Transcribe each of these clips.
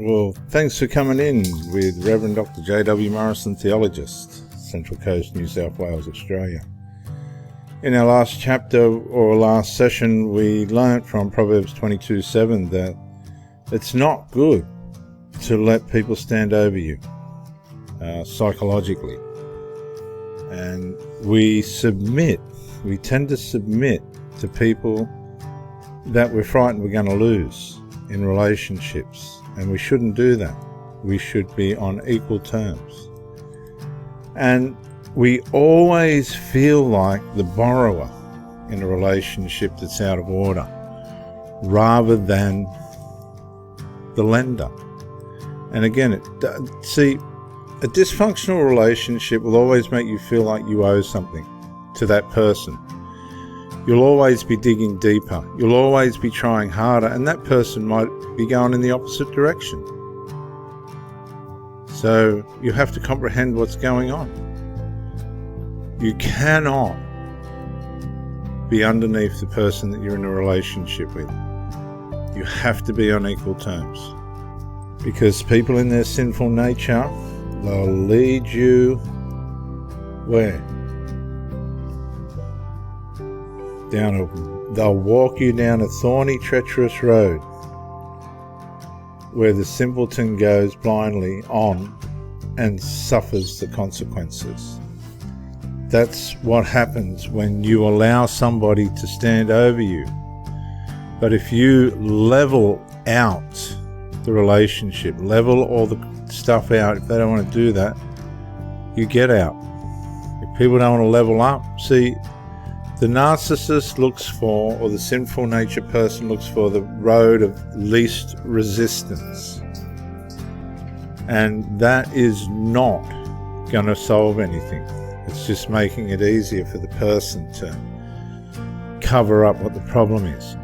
Well, thanks for coming in with Reverend Dr. J.W. Morrison, theologist, Central Coast, New South Wales, Australia. In our last chapter or last session, we learnt from Proverbs 22:7 that it's not good to let people stand over you psychologically. And we tend to submit to people that we're frightened we're going to lose in relationships. And we shouldn't do that. We should be on equal terms. And we always feel like the borrower in a relationship that's out of order, rather than the lender. And again, a dysfunctional relationship will always make you feel like you owe something to that person. You'll always be digging deeper. You'll always be trying harder, and that person might be going in the opposite direction. So you have to comprehend what's going on. You cannot be underneath the person that you're in a relationship with. You have to be on equal terms. Because people in their sinful nature, they'll lead you where? They'll walk you down a thorny, treacherous road where the simpleton goes blindly on and suffers the consequences. That's what happens when you allow somebody to stand over you. But if you level out the relationship, level all the stuff out, if they don't want to do that, you get out. If people don't want to level up, see, the narcissist looks for, or the sinful nature person looks for, the road of least resistance. And that is not going to solve anything. It's just making it easier for the person to cover up what the problem is.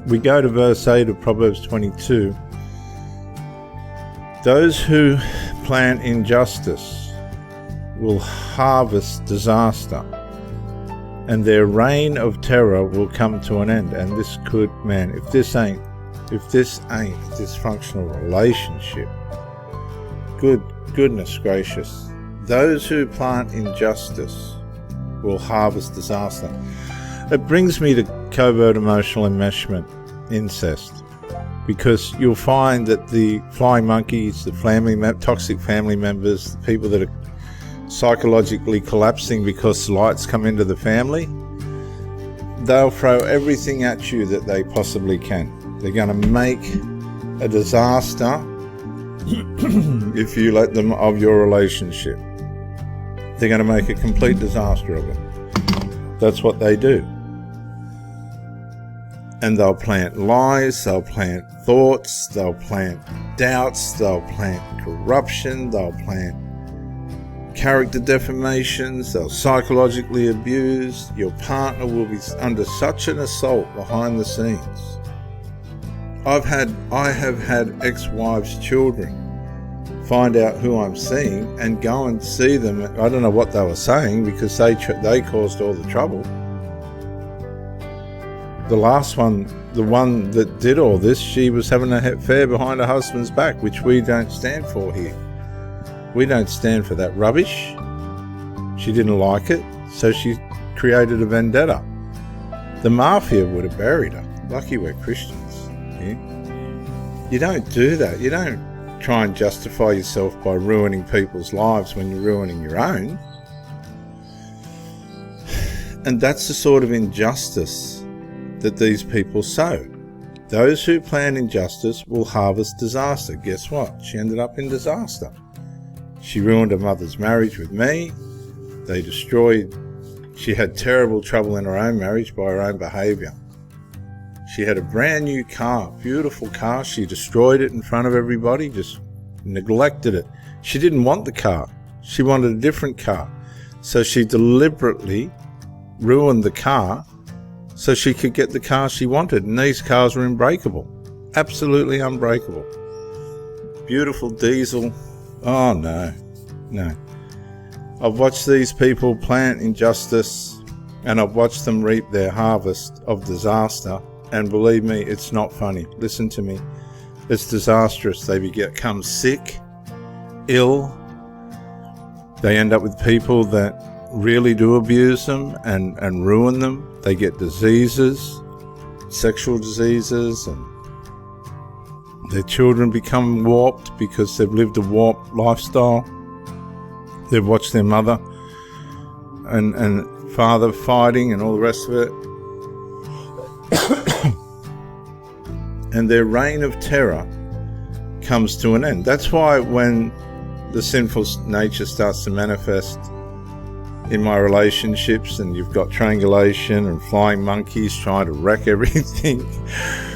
We go to verse 8 of Proverbs 22. Those who plant injustice will harvest disaster, and their reign of terror will come to an end. And this could, man, if this ain't a dysfunctional relationship, goodness gracious, those who plant injustice will harvest disaster. It brings me to covert emotional enmeshment, incest, because you'll find that the flying monkeys, the toxic family members, the people that are psychologically collapsing because lights come into the family, they'll throw everything at you that they possibly can. They're going to make a disaster if you let them of your relationship. They're going to make a complete disaster of it. That's what they do. And they'll plant lies, they'll plant thoughts, they'll plant doubts, they'll plant corruption, they'll plant character defamations, they'll psychologically abuse. Your partner will be under such an assault behind the scenes. I have had ex-wives' children find out who I'm seeing and go and see them. I don't know what they were saying, because they caused all the trouble. The last one, the one that did all this, she was having an affair behind her husband's back, which we don't stand for here. We don't stand for that rubbish. She didn't like it, so she created a vendetta. The mafia would have buried her. Lucky we're Christians. Yeah? You don't do that. You don't try and justify yourself by ruining people's lives when you're ruining your own. And that's the sort of injustice that these people sow. Those who plan injustice will harvest disaster. Guess what? She ended up in disaster. She ruined her mother's marriage with me. She had terrible trouble in her own marriage by her own behaviour. She had a brand new car, beautiful car. She destroyed it in front of everybody, just neglected it. She didn't want the car. She wanted a different car. So she deliberately ruined the car so she could get the car she wanted. And these cars were unbreakable. Absolutely unbreakable. Beautiful diesel. Oh, no. I've watched these people plant injustice, and I've watched them reap their harvest of disaster. And believe me, it's not funny. Listen to me. It's disastrous. They become sick, ill. They end up with people that really do abuse them and ruin them. They get diseases, sexual diseases, and their children become warped because they've lived a warped lifestyle. They've watched their mother and father fighting and all the rest of it. And their reign of terror comes to an end. That's why when the sinful nature starts to manifest in my relationships, and you've got triangulation and flying monkeys trying to wreck everything,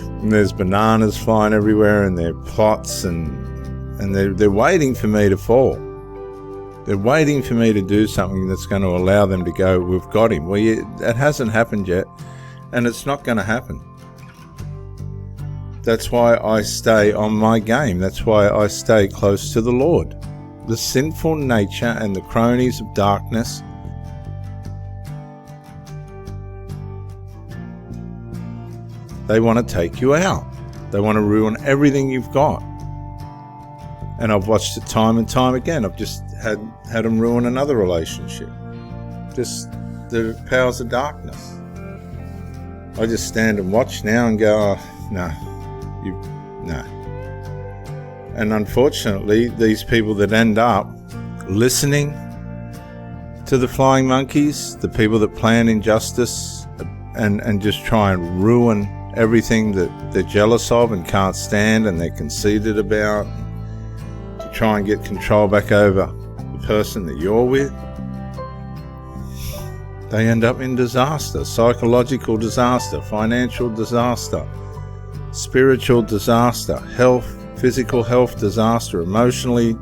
and there's bananas flying everywhere, and there are plots, and they're waiting for me to fall. They're waiting for me to do something that's going to allow them to go, we've got him. Well, it hasn't happened yet, and it's not going to happen. That's why I stay on my game. That's why I stay close to the Lord. The sinful nature and the cronies of darkness they want to take you out. They want to ruin everything you've got. And I've watched it time and time again. I've just had them ruin another relationship. Just the powers of darkness. I just stand and watch now and go, oh, no. And unfortunately, these people that end up listening to the flying monkeys, the people that plan injustice and just try and ruin everything that they're jealous of and can't stand and they're conceited about, to try and get control back over the person that you're with, they end up in disaster, psychological disaster, financial disaster, spiritual disaster, health, physical health disaster, emotionally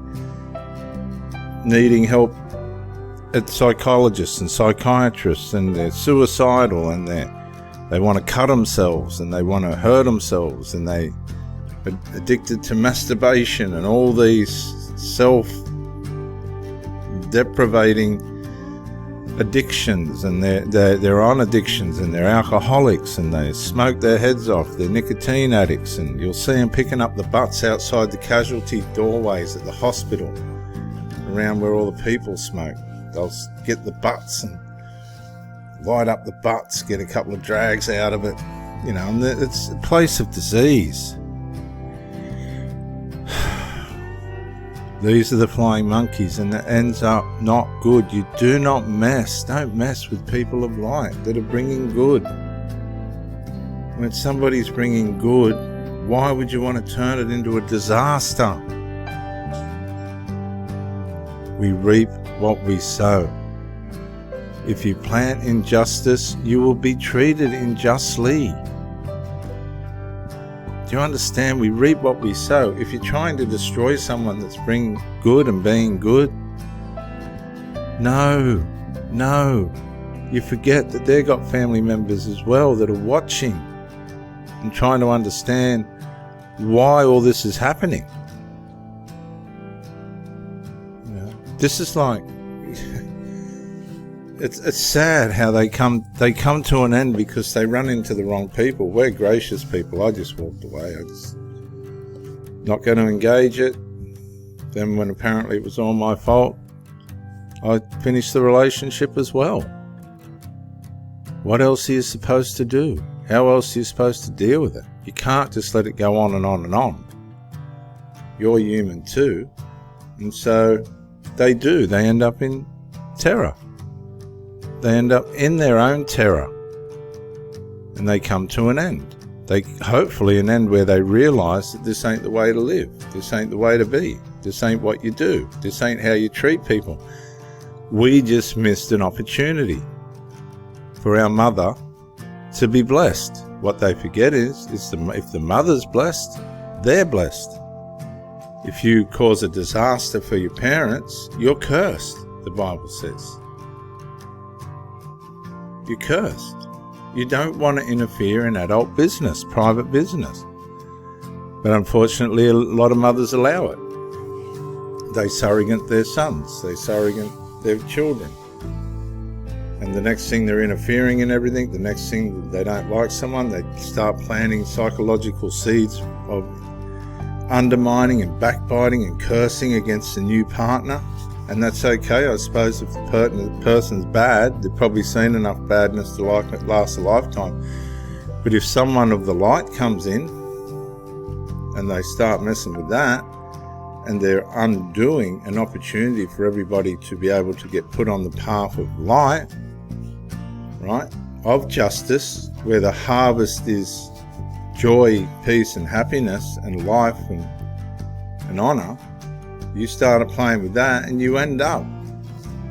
needing help at psychologists and psychiatrists, and they're suicidal, and they want to cut themselves, and they want to hurt themselves, and they are addicted to masturbation and all these self-deprivating addictions, and they're on addictions, and they're alcoholics, and they smoke their heads off, they're nicotine addicts, and you'll see them picking up the butts outside the casualty doorways at the hospital around where all the people smoke. They'll get the butts and light up the butts, get a couple of drags out of it, and it's a place of disease. These are the flying monkeys, and it ends up not good. You do not don't mess with people of light that are bringing good. When somebody's bringing good, why would you want to turn it into a disaster? We reap what we sow. If you plant injustice, you will be treated unjustly. Do you understand? We reap what we sow. If you're trying to destroy someone that's bringing good and being good, no, you forget that they've got family members as well that are watching and trying to understand why all this is happening. This is like, it's sad how they come to an end because they run into the wrong people. We're gracious people. I just walked away. I just not going to engage it. Then when apparently it was all my fault, I finished the relationship as well. What else are you supposed to do? How else are you supposed to deal with it? You can't just let it go on and on and on. You're human too. And so they do. They end up in terror. They end up in their own terror, and they come to an end. They hopefully an end where they realise that this ain't the way to live. This ain't the way to be. This ain't what you do. This ain't how you treat people. We just missed an opportunity for our mother to be blessed. What they forget is if the mother's blessed, they're blessed. If you cause a disaster for your parents, you're cursed, the Bible says. You're cursed. You don't want to interfere in adult business, private business. But unfortunately, a lot of mothers allow it. They surrogate their sons. They surrogate their children. And the next thing they're interfering in everything. The next thing they don't like someone, they start planting psychological seeds of undermining and backbiting and cursing against a new partner. And that's okay, I suppose. If the person's bad, they've probably seen enough badness to last a lifetime. But if someone of the light comes in and they start messing with that, and they're undoing an opportunity for everybody to be able to get put on the path of light, right, of justice, where the harvest is joy, peace and happiness and life and honour, you start playing with that and you end up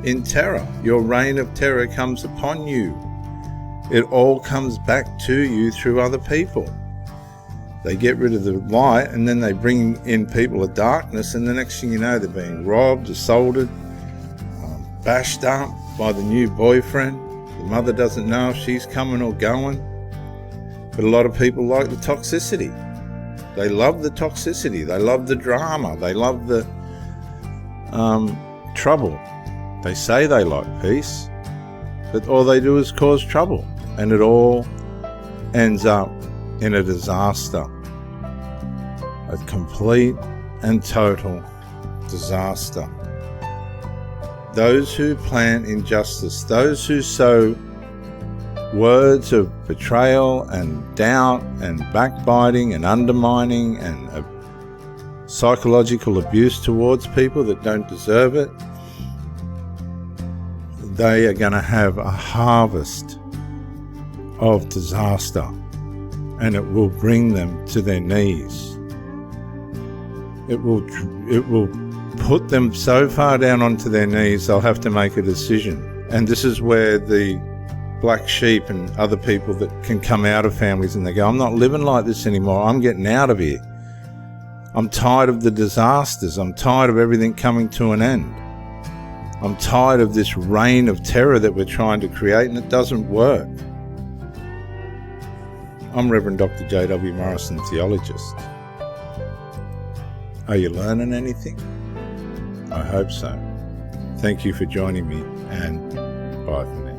in terror. Your reign of terror comes upon you. It all comes back to you through other people. They get rid of the light and then they bring in people of darkness, and the next thing you know, they're being robbed, assaulted, bashed up by the new boyfriend. The mother doesn't know if she's coming or going. But a lot of people like the toxicity. They love the toxicity. They love the drama. They love the trouble. They say they like peace, but all they do is cause trouble, and it all ends up in a disaster, a complete and total disaster. Those who plant injustice, those who sow words of betrayal and doubt and backbiting and undermining and psychological abuse towards people that don't deserve it, they are going to have a harvest of disaster, and it will bring them to their knees. It will put them so far down onto their knees they'll have to make a decision. And this is where the black sheep and other people that can come out of families and they go, I'm not living like this anymore, I'm getting out of here. I'm tired of the disasters. I'm tired of everything coming to an end. I'm tired of this reign of terror that we're trying to create, and it doesn't work. I'm Reverend Dr. J.W. Morrison, theologist. Are you learning anything? I hope so. Thank you for joining me, and bye for now.